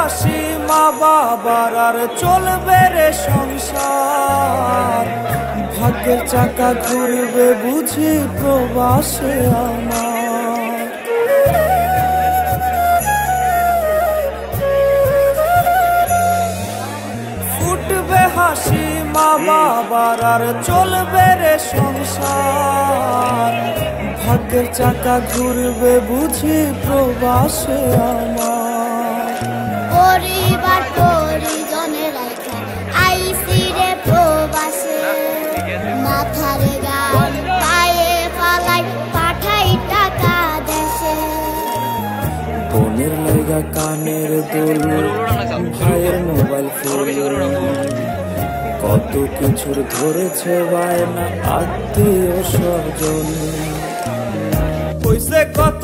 হাসি মা বাবার আর চলবে রে সংসার। ভাগ্যের চাকা ঘুরবে বুঝি প্রবাসে আমার। ফুটবে হাসি মা বাবার আর চলবে রে সংসার। ভাগ্যের চাকা ঘুরবে বুঝি প্রবাসে আমার। পরিবার পরিজনের আইসি রে প্রবাসে, মাথার গান পায়ে পালাই পাঠাই টাকা দেশে। বোনের লাইগা কানের দুল, ভাইয়ের মোবাইল ফোন, কত কিছুর ধরেছে বায়না আত্মীয় স্বজন। কইছে কত